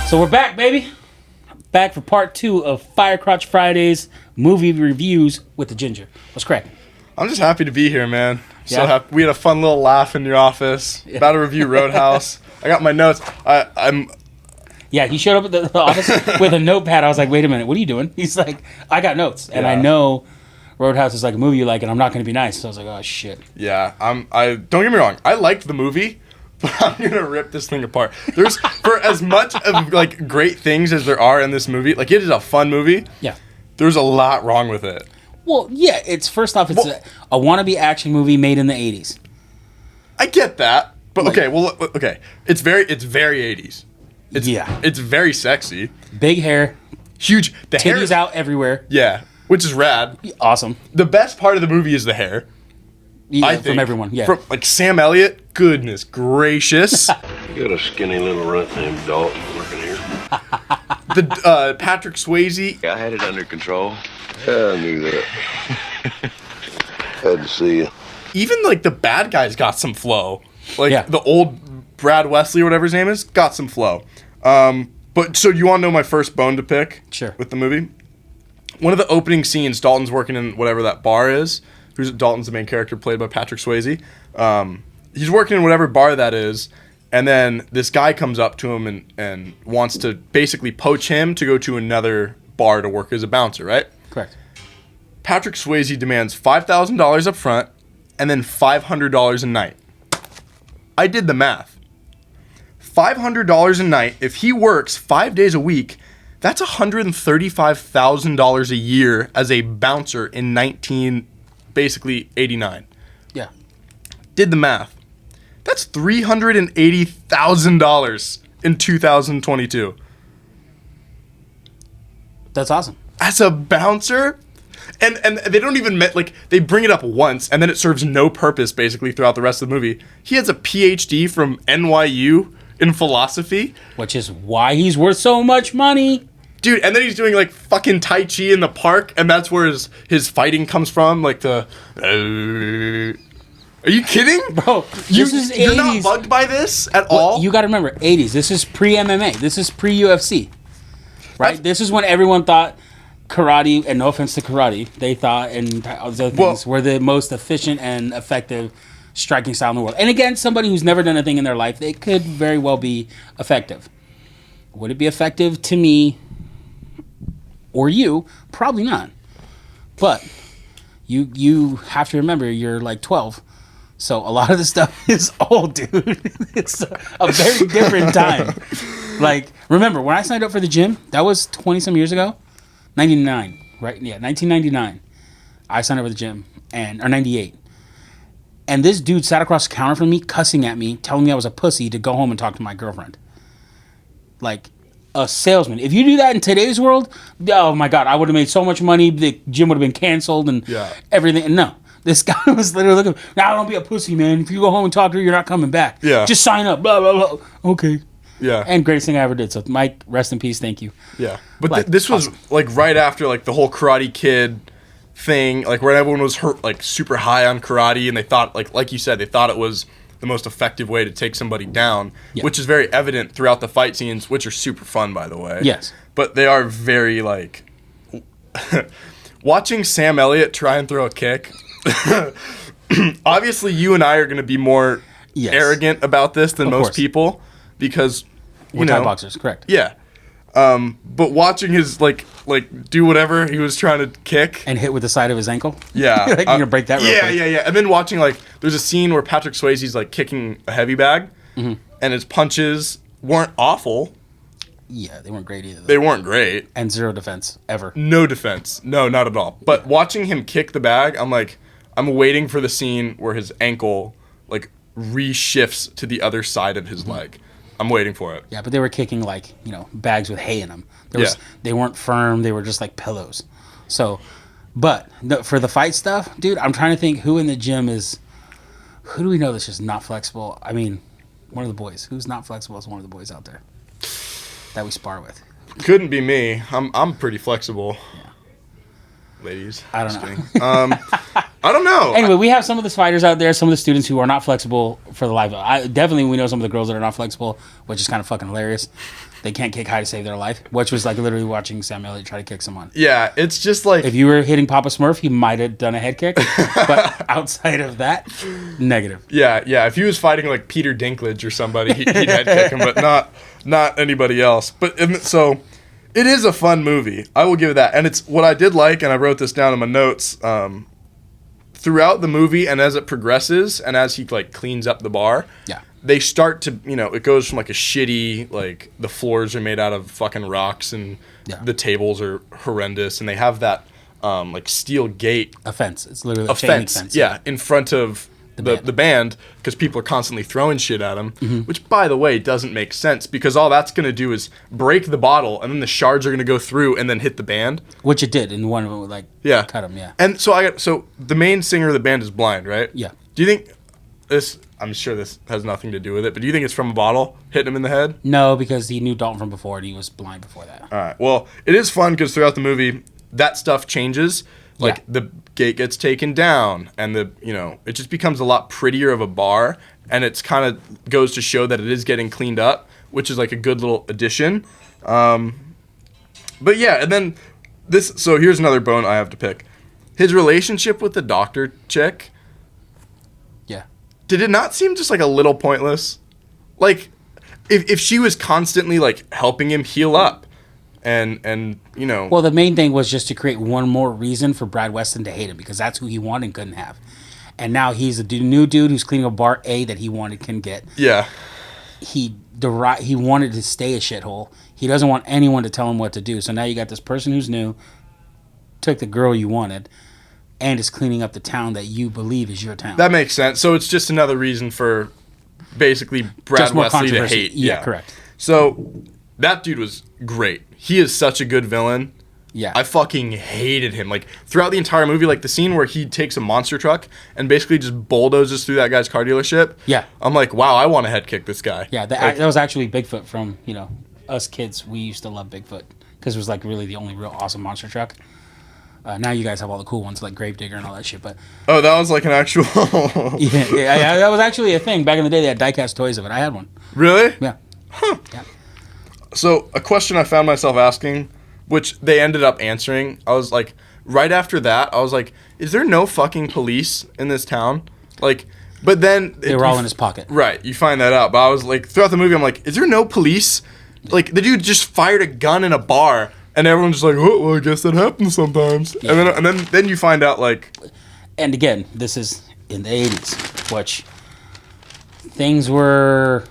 So we're back, baby. Back for part 2 of Firecrotch Fridays movie reviews with the Ginger. What's cracking? I'm just happy to be here, man. Yeah. So happy. We had a fun little laugh in your office. Yeah. About to review Roadhouse. I got my notes. I'm. Yeah, he showed up at the office with a notepad. I was like, wait a minute, what are you doing? He's like, I got notes. And I know Roadhouse is like a movie you like, and I'm not going to be nice. So I was like, oh, shit. Yeah, I don't get me wrong. I liked the movie, but I'm going to rip this thing apart. There's, for as much of, like, great things as there are in this movie, like, it is a fun movie. Yeah. There's a lot wrong with it. Well, yeah, it's first off, it's a wannabe action movie made in the 80s. I get that. But, okay. It's very 80s. It's very sexy. Big hair. Huge. The titties hair out everywhere. Yeah, which is rad. Awesome. The best part of the movie is the hair. Yeah, I think. from everyone, yeah. From, like, Sam Elliott, goodness gracious. You got a skinny little runt named Dalton working here. The Patrick Swayze. I had it under control. Yeah, I knew that. Had to see you. Even, like, the bad guys got some flow. Like, the old Brad Wesley or whatever his name is, got some flow. But, so you want to know my first bone to pick? Sure. With the movie? One of the opening scenes, Dalton's working in whatever that bar is. Dalton's the main character, played by Patrick Swayze. He's working in whatever bar that is, and then this guy comes up to him and wants to basically poach him to go to another bar to work as a bouncer, right? Correct. Patrick Swayze demands $5,000 up front and then $500 a night. I did the math. $500 a night, if he works 5 days a week, that's $135,000 a year as a bouncer in 89. Yeah. Did the math. That's $380,000 in 2022. That's awesome. As a bouncer? And they don't even they bring it up once and then it serves no purpose basically throughout the rest of the movie. He has a PhD from NYU in philosophy, which is why he's worth so much money. Dude, and then he's doing, like, fucking Tai Chi in the park, and that's where his fighting comes from, like the... Are you kidding? Bro, this is 80s. You're not bugged by this at all? You gotta remember, 80s. This is pre-MMA. This is pre-UFC. Right? This is when everyone thought karate, and no offense to karate, they thought, and other things, were the most efficient and effective striking style in the world. And again, somebody who's never done a thing in their life, they could very well be effective. Would it be effective to me... or you? Probably not. But you have to remember you're like 12. So a lot of this stuff is old, dude. It's a very different time. Like, remember, when I signed up for the gym, that was 20-some years ago. 99, right? Yeah, 1999. I signed up for the gym, or 98. And this dude sat across the counter from me, cussing at me, telling me I was a pussy to go home and talk to my girlfriend. Like... a salesman. If you do that in today's world, oh my God, I would have made so much money. The gym would have been canceled and everything. And no, this guy was literally looking, now don't be a pussy, man. If you go home and talk to her, you're not coming back. Yeah. Just sign up, blah, blah, blah. Okay. Yeah. And greatest thing I ever did. So Mike, rest in peace. Thank you. Yeah. But this was like right after like the whole Karate Kid thing, like where everyone was like super high on karate and they thought like you said, they thought it was the most effective way to take somebody down, which is very evident throughout the fight scenes, which are super fun, by the way. Yes. But they are very, like... watching Sam Elliott try and throw a kick... obviously, you and I are going to be more arrogant about this than most people, because, we're Thai boxers, correct. Yeah. But watching his, like do whatever he was trying to kick. And hit with the side of his ankle? Yeah. You're going to break that real quick. Yeah. And then watching, like, there's a scene where Patrick Swayze's, like, kicking a heavy bag, and his punches weren't awful. Yeah, they weren't great either. They weren't great. And zero defense, ever. No defense. No, not at all. But watching him kick the bag, I'm like, I'm waiting for the scene where his ankle, like, reshifts to the other side of his leg. I'm waiting for it. Yeah, but they were kicking, like, bags with hay in them. They weren't firm. They were just like pillows. So, but for the fight stuff, dude, I'm trying to think who in the gym is... Who do we know that's just not flexible? I mean, one of the boys. Who's not flexible is one of the boys out there that we spar with. Couldn't be me. I'm pretty flexible. Yeah. ladies. I don't Just know. kidding. I don't know. Anyway, we have some of the fighters out there, some of the students who are not flexible for the life. Definitely, we know some of the girls that are not flexible, which is kind of fucking hilarious. They can't kick high to save their life, which was like literally watching Sam Elliott try to kick someone. Yeah, it's just like... If you were hitting Papa Smurf, he might have done a head kick, but outside of that, negative. Yeah. If he was fighting like Peter Dinklage or somebody, he'd head kick him, but not anybody else. So it is a fun movie. I will give it that. And it's what I did like, and I wrote this down in my notes. Throughout the movie, and as it progresses, and as he like cleans up the bar, they start to, it goes from like a shitty, like the floors are made out of fucking rocks, and the tables are horrendous, and they have that like steel gate. A fence. It's literally a fence. Yeah, in front of the band, because people are constantly throwing shit at him, which, by the way, doesn't make sense, because all that's going to do is break the bottle, and then the shards are going to go through and then hit the band. Which it did, and one of them would, like, cut him, And so the main singer of the band is blind, right? Yeah. Do you think I'm sure this has nothing to do with it, but do you think it's from a bottle hitting him in the head? No, because he knew Dalton from before, and he was blind before that. All right. Well, it is fun, because throughout the movie, that stuff changes. Like, the gate gets taken down, and it just becomes a lot prettier of a bar, and it's kind of goes to show that it is getting cleaned up, which is like a good little addition. But yeah, and then so here's another bone I have to pick. His relationship with the doctor chick. Yeah. Did it not seem just like a little pointless? Like, if she was constantly like helping him heal up, and Well, the main thing was just to create one more reason for Brad Weston to hate him, because that's who he wanted and couldn't have. And now he's a new dude who's cleaning a bar that he wanted can get. Yeah. He wanted to stay a shithole. He doesn't want anyone to tell him what to do. So now you got this person who's new, took the girl you wanted, and is cleaning up the town that you believe is your town. That makes sense. So it's just another reason for basically Brad Wesley to hate. Yeah, correct. So that dude was great. He is such a good villain. Yeah. I fucking hated him. Like, throughout the entire movie, like the scene where he takes a monster truck and basically just bulldozes through that guy's car dealership. Yeah. I'm like, wow, I want to head kick this guy. Yeah, that was actually Bigfoot from, us kids. We used to love Bigfoot because it was like really the only real awesome monster truck. Now you guys have all the cool ones like Gravedigger and all that shit. But oh, that was like an actual... yeah, that was actually a thing. Back in the day, they had die-cast toys of it. I had one. Really? Yeah. Huh. Yeah. So, a question I found myself asking, which they ended up answering, I was like, right after that, I was like, is there no fucking police in this town? Like, but then... They were all in his pocket. Right, you find that out. But I was like, throughout the movie, I'm like, is there no police? Like, the dude just fired a gun in a bar, and everyone's just like, oh, well, I guess that happens sometimes. Yeah. And then you find out, like... And again, this is in the 80s, which things were...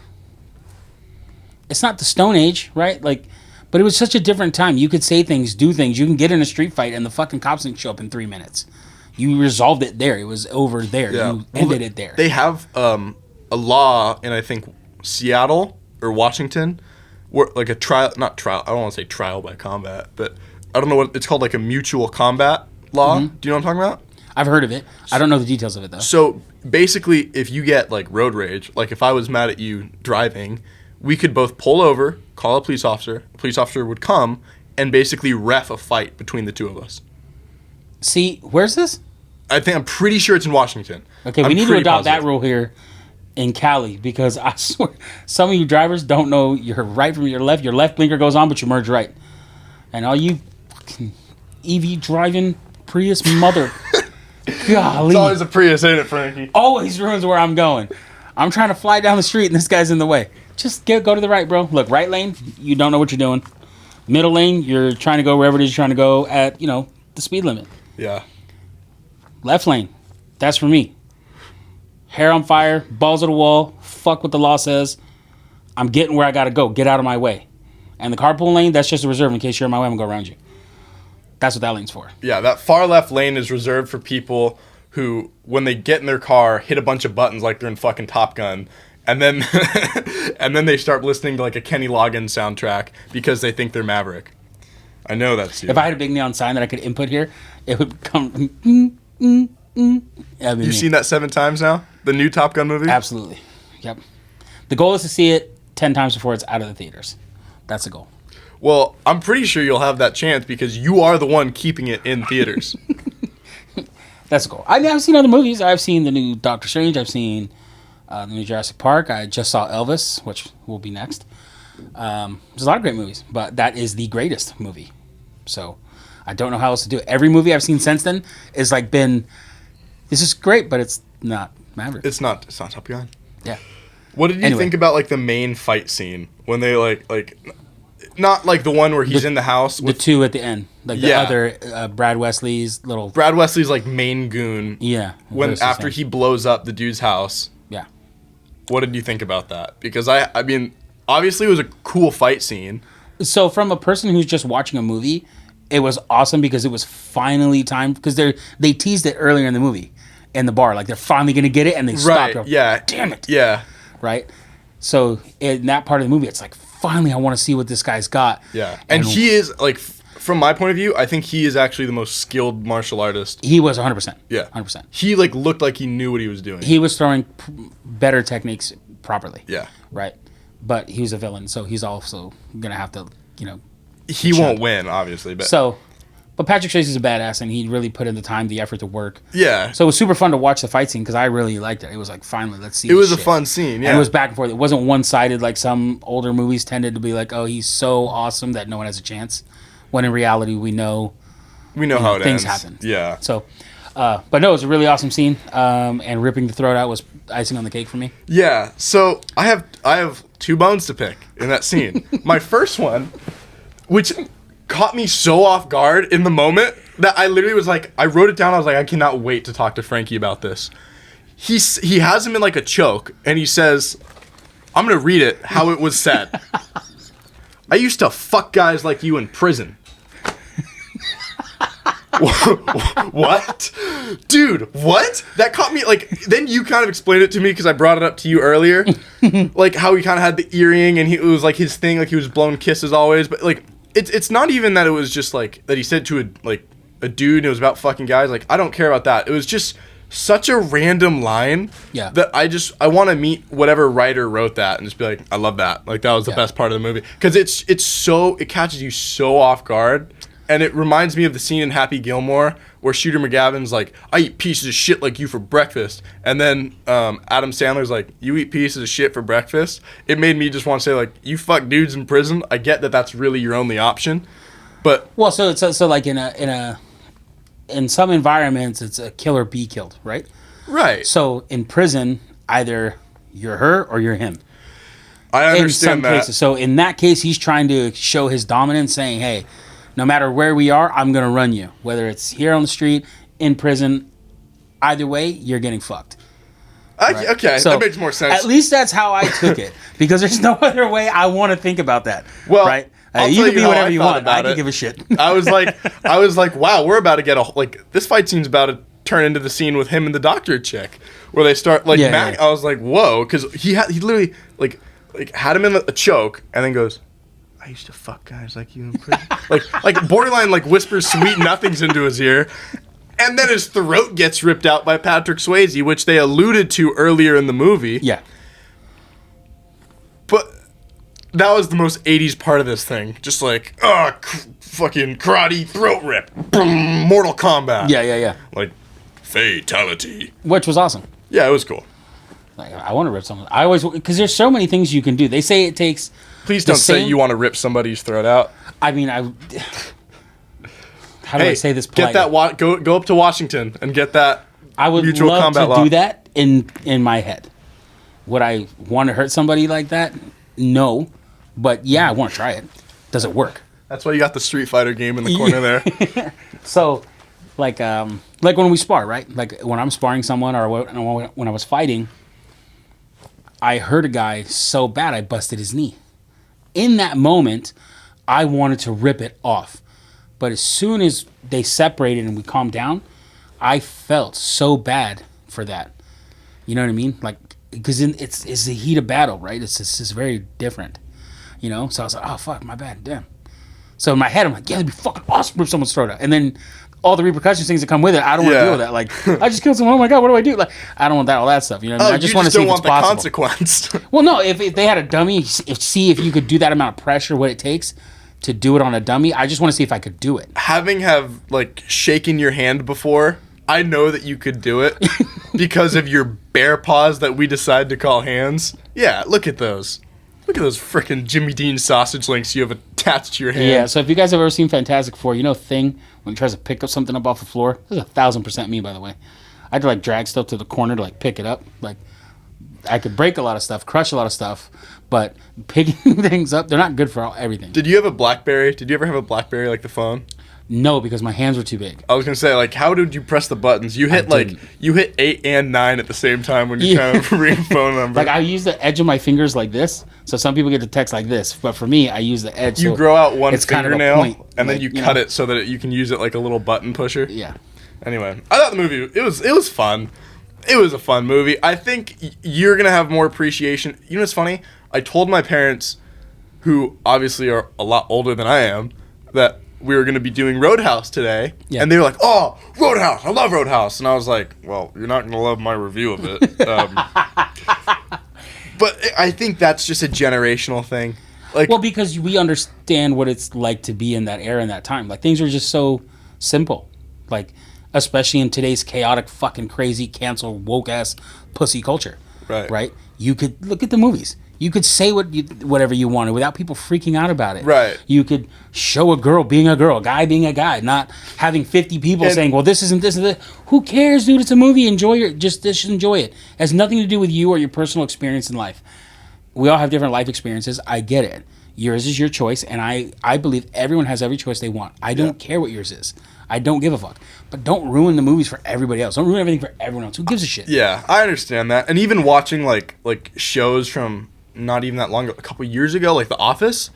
It's not the Stone Age, right? Like, but it was such a different time. You could say things, do things. You can get in a street fight, and the fucking cops didn't show up in 3 minutes. You resolved it there. It was over there. Yeah. You ended it there. They have a law in, I think, Seattle or Washington, where like a trial, not trial, I don't want to say trial by combat, but I don't know what it's called, like a mutual combat law. Mm-hmm. Do you know what I'm talking about? I've heard of it. I don't know the details of it, though. So basically, if you get like road rage, like if I was mad at you driving, we could both pull over, call a police officer would come, and basically ref a fight between the two of us. See, where's this? I'm pretty sure it's in Washington. Okay, we need to adopt that rule here in Cali, because I swear some of you drivers don't know your right from your left. Your left blinker goes on, but you merge right. And all you fucking EV driving Prius mother. Golly. It's always a Prius, ain't it, Frankie? Always ruins where I'm going. I'm trying to fly down the street and this guy's in the way. Just go to the right, bro. Look, right lane, you don't know what you're doing. Middle lane, you're trying to go wherever it is you're trying to go at, the speed limit. Yeah. Left lane, that's for me. Hair on fire, balls at the wall, fuck what the law says. I'm getting where I gotta go. Get out of my way. And the carpool lane, that's just a reserve in case you're in my way, I'm gonna go around you. That's what that lane's for. Yeah, that far left lane is reserved for people who, when they get in their car, hit a bunch of buttons like they're in fucking Top Gun, and then and then they start listening to like a Kenny Loggins soundtrack because they think they're Maverick. I know that's you. If I had a big neon sign that I could input here, it would come. You've seen that 7 times now? The new Top Gun movie? Absolutely. Yep. The goal is to see it 10 times before it's out of the theaters. That's the goal. Well, I'm pretty sure you'll have that chance because you are the one keeping it in theaters. That's cool. I mean, I've seen other movies. I've seen the new Doctor Strange. I've seen the new Jurassic Park. I just saw Elvis, which will be next. There's a lot of great movies, but that is the greatest movie. So I don't know how else to do it. Every movie I've seen since then is like been, this is great, but it's not Maverick. It's not Top Gun. Yeah. What did you think about like the main fight scene when they like not like the one where he's in the house with the two at the end, like the other Brad Wesley's like main goon. Yeah. When after he blows up the dude's house. Yeah. What did you think about that? Because I mean, obviously it was a cool fight scene. So from a person who's just watching a movie, it was awesome because it was finally time, because they teased it earlier in the movie in the bar, like they're finally gonna get it, and they stopped. Right. Yeah. Damn it. Yeah. Right. So in that part of the movie, it's like, finally, I want to see what this guy's got. Yeah. And he is, like, from my point of view, I think he is actually the most skilled martial artist. He was 100%. Yeah. 100%. He, like, looked like he knew what he was doing. He was throwing better techniques properly. Yeah. Right. But he was a villain, so he's also going to have to, He won't win, obviously. But But Patrick Swayze's a badass, and he really put in the time, the effort to work. Yeah. So it was super fun to watch the fight scene because I really liked it. It was like, finally, let's see. It was a fun scene, yeah. And it was back and forth. It wasn't one-sided like some older movies tended to be like, oh, he's so awesome that no one has a chance. When in reality, we know how it things ends. happen. Yeah. So, but no, it was a really awesome scene. And ripping the throat out was icing on the cake for me. Yeah. So I have 2 bones to pick in that scene. My first one, which caught me so off guard in the moment that I literally was like, I wrote it down. I was like, I cannot wait to talk to Frankie about this. He has him in like a choke, and he says, I'm going to read it how it was said. I used to fuck guys like you in prison. What? Dude, what? That caught me, like, then you kind of explained it to me because I brought it up to you earlier. Like, how he kind of had the earring, and it was like his thing, like he was blowing kisses always, but like, it's not even that it was just like that he said to a dude and it was about fucking guys. Like, I don't care about that. It was just such a random line that I want to meet whatever writer wrote that and just be like, I love that. Like, that was the best part of the movie because it catches you so off guard. And it reminds me of the scene in Happy Gilmore where Shooter McGavin's like, I eat pieces of shit like you for breakfast. And then Adam Sandler's like, you eat pieces of shit for breakfast? It made me just want to say, like, you fuck dudes in prison. I get that that's really your only option. But well, so like in some environments, it's a kill or be killed, right? Right. So in prison, either you're her or you're him. I understand that. Cases. So in that case, he's trying to show his dominance, saying, hey, no matter where we are, I'm going to run you. Whether it's here on the street, in prison, either way, you're getting fucked. Right? Okay, so that makes more sense. At least that's how I took it. Because there's no other way I want to think about that. Well, right? You can be whatever you want. I don't give a shit. I was like, wow, we're about to get this fight scene's about to turn into the scene with him and the doctor chick. Where they start, like, I was like, whoa. Because he literally, like had him in a choke and then goes, I used to fuck guys like you in prison. like borderline like whispers sweet nothings into his ear. And then his throat gets ripped out by Patrick Swayze, which they alluded to earlier in the movie. Yeah. But that was the most 80s part of this thing. Just like, fucking karate throat rip. Boom, Mortal Kombat. Yeah. Like, fatality. Which was awesome. Yeah, it was cool. Like, I want to rip someone. I always, because there's so many things you can do. They say it takes. Please don't say you want to rip somebody's throat out. I mean, how do I say this politely? Get that. Go up to Washington and get that. I would mutual love combat to law. do that in my head. Would I want to hurt somebody like that? No, but yeah, I want to try it. Does it work? That's why you got the Street Fighter game in the corner there. So, like when we spar, right? Like when I'm sparring someone or when I was fighting, I hurt a guy so bad I busted his knee. In that moment, I wanted to rip it off. But as soon as they separated and we calmed down, I felt so bad for that. You know what I mean? Like, because it's the heat of battle, right? It's very different. You know? So I was like, oh, fuck, my bad, damn. So in my head, I'm like, yeah, it'd be fucking awesome to rip someone's throat out. And then all the repercussions, things that come with it, I don't want to deal with that. Like, I just killed someone, oh my God, what do I do? Like, I don't want all that stuff. You know what I mean? I just want to see if it's possible. Consequence. Well, no, if they had a dummy, see if you could do that amount of pressure, what it takes to do it on a dummy. I just want to see if I could do it. Having like shaken your hand before, I know that you could do it because of your bear paws that we decide to call hands. Yeah, look at those. Look at those frickin' Jimmy Dean sausage links you have attached to your hand. Yeah, so if you guys have ever seen Fantastic Four, you know Thing, when he tries to pick up something up off the floor? This is 1,000% me, by the way. I had to, like, drag stuff to the corner to, like, pick it up. Like, I could break a lot of stuff, crush a lot of stuff, but picking things up, they're not good for everything. Did you have a BlackBerry? Did you ever have a BlackBerry, like the phone? No, because my hands were too big. I was gonna say, like, how did you press the buttons? You hit you hit 8 and 9 at the same time when you're trying to read a phone number. Like, I use the edge of my fingers like this, so some people get the text like this, but for me, I use the edge. You so grow out one it's fingernail, kind of a point, and like, then you cut it so that you can use it like a little button pusher. Yeah. Anyway, I thought the movie it was fun. It was a fun movie. I think you're gonna have more appreciation. You know what's funny? I told my parents, who obviously are a lot older than I am, that we were going to be doing Roadhouse today, and they were like, "Oh, Roadhouse! I love Roadhouse!" And I was like, "Well, you're not going to love my review of it." But I think that's just a generational thing. Like, well, because we understand what it's like to be in that era and that time. Like, things are just so simple. Like, especially in today's chaotic, fucking crazy, cancel, woke ass pussy culture. Right. Right. You could look at the movies. You could say whatever you wanted without people freaking out about it. Right. You could show a girl being a girl, a guy being a guy, not having 50 people saying, well, this isn't this and this. Who cares, dude? It's a movie. Just enjoy it. It has nothing to do with you or your personal experience in life. We all have different life experiences. I get it. Yours is your choice, and I believe everyone has every choice they want. I don't care what yours is. I don't give a fuck. But don't ruin the movies for everybody else. Don't ruin everything for everyone else. Who gives a shit? Yeah, I understand that. And even watching like shows from not even that long ago, a couple years ago, like The Office,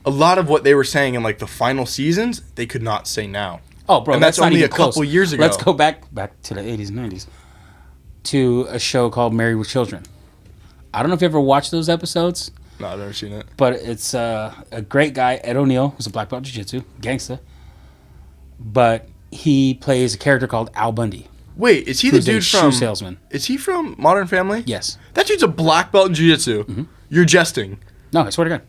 a lot of what they were saying in like the final seasons, they could not say now. Oh, bro, and that's only a couple years ago. Let's go back to the 80s and 90s to a show called Married with Children. I don't know if you ever watched those episodes. No, I've never seen it. But it's a great guy, Ed O'Neill, who's a black belt jiu-jitsu, gangsta. But he plays a character called Al Bundy. Wait, is he the dude from shoe salesman? Is he from Modern Family? Yes. That dude's a black belt in jiu-jitsu. Mm-hmm. You're jesting. No, I swear to God.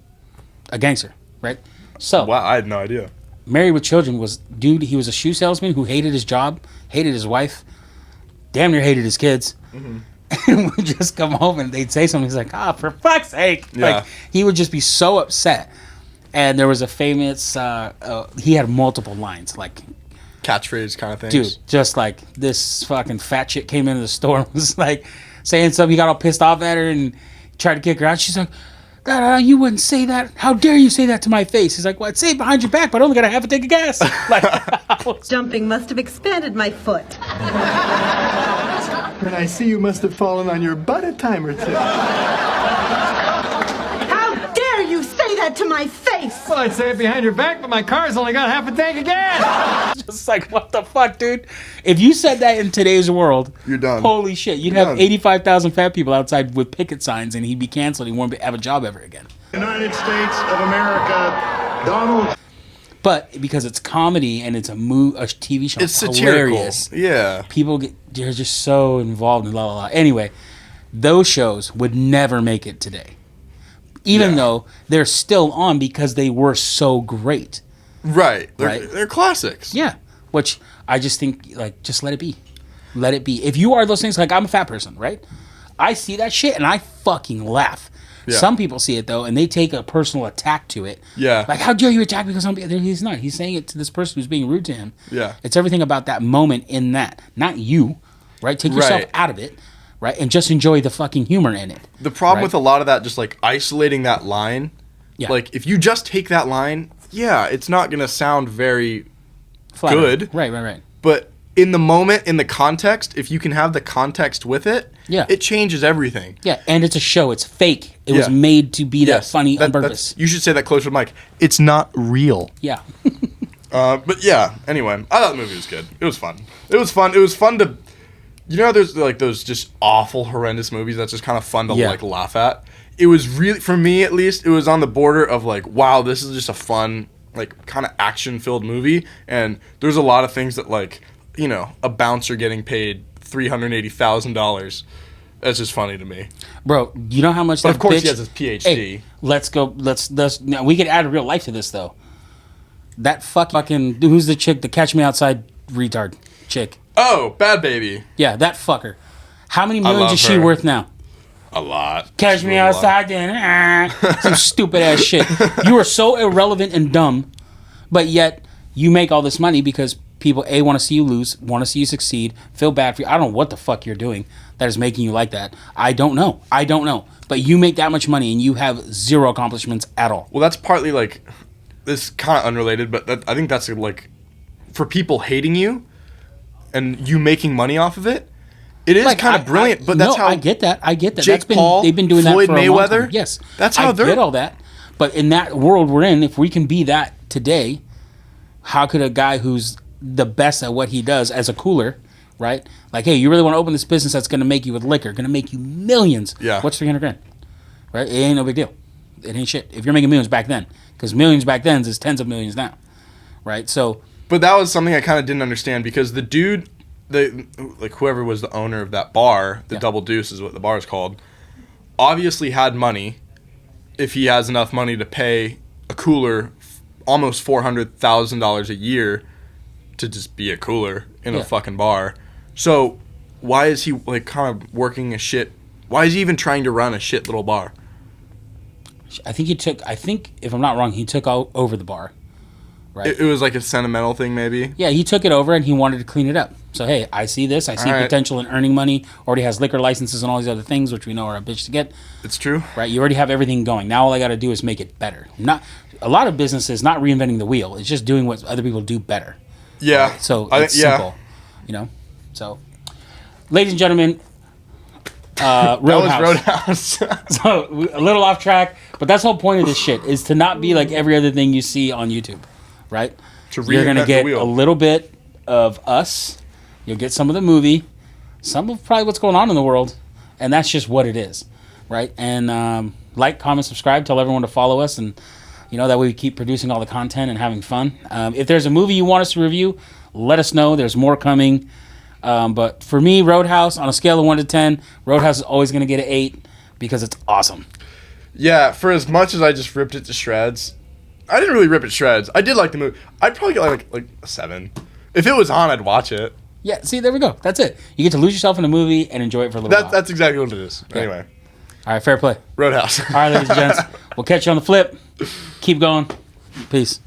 A gangster, right? So, wow, I had no idea. Married with Children he was a shoe salesman who hated his job, hated his wife, damn near hated his kids. Mm-hmm. And would just come home and they'd say something. He's like, for fuck's sake. Yeah. Like, he would just be so upset. And there was a famous, he had multiple lines, like, catchphrase kind of things. Dude, just like this fucking fat chick came into the store and was like saying something. He got all pissed off at her and tried to kick her out. She's like, you wouldn't say that. How dare you say that to my face? He's like, well, I'd say it behind your back, but I only got to have a tank of gas. Like, Jumping must have expanded my foot. And I see you must have fallen on your butt a time or two. How dare you say that to my face? Well, I'd say it behind your back, but my car's only got half a tank of gas. just like, what the fuck, dude? If you said that in today's world, you're done. Holy shit. You'd have 85,000 fat people outside with picket signs and he'd be canceled. He wouldn't have a job ever again. United States of America, Donald. But because it's comedy and it's a TV show, it's satirical. Hilarious. Yeah. People they're just so involved in la la la. Anyway, those shows would never make it today. Even though they're still on because they were so great. Right. They're classics. Yeah. Which I just think, like, just let it be. Let it be. If you are those things, like, I'm a fat person, right? I see that shit and I fucking laugh. Yeah. Some people see it, though, and they take a personal attack to it. Yeah. Like, how dare you attack because he's not. He's saying it to this person who's being rude to him. Yeah. It's everything about that moment in that. Not you, right? Take yourself out of it, right? And just enjoy the fucking humor in it. The problem with a lot of that, just, like, isolating that line, like, if you just take that line, it's not going to sound very good. Right. But in the moment, in the context, if you can have the context with it, it changes everything. Yeah, and it's a show. It's fake. It was made to be that funny on purpose. You should say that closer to the mic. It's not real. Yeah. But yeah, anyway, I thought the movie was good. It was fun. It was fun to... You know, there's like those just awful, horrendous movies that's just kind of fun to like laugh at. It was really, for me at least, it was on the border of like, wow, this is just a fun, like kind of action-filled movie. And there's a lot of things that like... You know, a bouncer getting paid $380,000. That's just funny to me, bro. You know how much? But of course, he has his PhD. Hey, let's go. Let's. Now we could add real life to this though. That fucking who's the chick? The Catch Me Outside retard chick. Oh, Bad Baby. Yeah, that fucker. How many millions love is she her. worth now? A lot. Catch She's me worth a lot. outside then. Some stupid ass shit. You are so irrelevant and dumb, but yet you make all this money because people want to see you lose, want to see you succeed, feel bad for you. I don't know what the fuck you're doing that is making you like that. I don't know. But you make that much money and you have zero accomplishments at all. Well, that's partly like this kind of unrelated, but I think that's like for people hating you and you making money off of it. It is kind of brilliant, but that's how I get that. Jake Paul, they've been doing Floyd that for a long Mayweather. time. Yes, that's how I they're get all that. But in that world we're in, if we can be that today, how could a guy who's the best at what he does as a cooler, right? Like, hey, you really want to open this business that's going to make you with liquor, going to make you millions. Yeah. What's 300 grand? Right? It ain't no big deal. It ain't shit. If you're making millions back then, because millions back then is tens of millions now, right? So, but that was something I kind of didn't understand because the dude, like whoever was the owner of that bar, the Double Deuce is what the bar is called, obviously had money. If he has enough money to pay a cooler almost $400,000 a year to just be a cooler in a fucking bar. So why is he like kind of working a shit? Why is he even trying to run a shit little bar? I think if I'm not wrong, he took over the bar. Right. It was like a sentimental thing, maybe. Yeah, he took it over and he wanted to clean it up. So hey, I see this. I see potential in earning money. Already has liquor licenses and all these other things, which we know are a bitch to get. It's true. Right. You already have everything going. Now all I got to do is make it better. Not a lot of businesses not reinventing the wheel. It's just doing what other people do better. Yeah. Right? So it's simple. You know. So, ladies and gentlemen, Roadhouse. So a little off track, but that's the whole point of this shit is to not be like every other thing you see on YouTube. Right? You're going to get a little bit of us. You'll get some of the movie, some of probably what's going on in the world, and that's just what it is, right? And like, comment, subscribe, tell everyone to follow us, and that way we keep producing all the content and having fun. If there's a movie you want us to review, let us know. There's more coming. But for me, Roadhouse, on a scale of 1 to 10, Roadhouse is always going to get an 8 because it's awesome. Yeah, for as much as I just ripped it to shreds, I didn't really rip it to shreds. I did like the movie. I'd probably get like a 7. If it was on, I'd watch it. Yeah, see, there we go. That's it. You get to lose yourself in a movie and enjoy it for a little while. That's exactly what it is. Yeah. Anyway. All right, fair play. Roadhouse. All right, ladies and gents. We'll catch you on the flip. Keep going. Peace.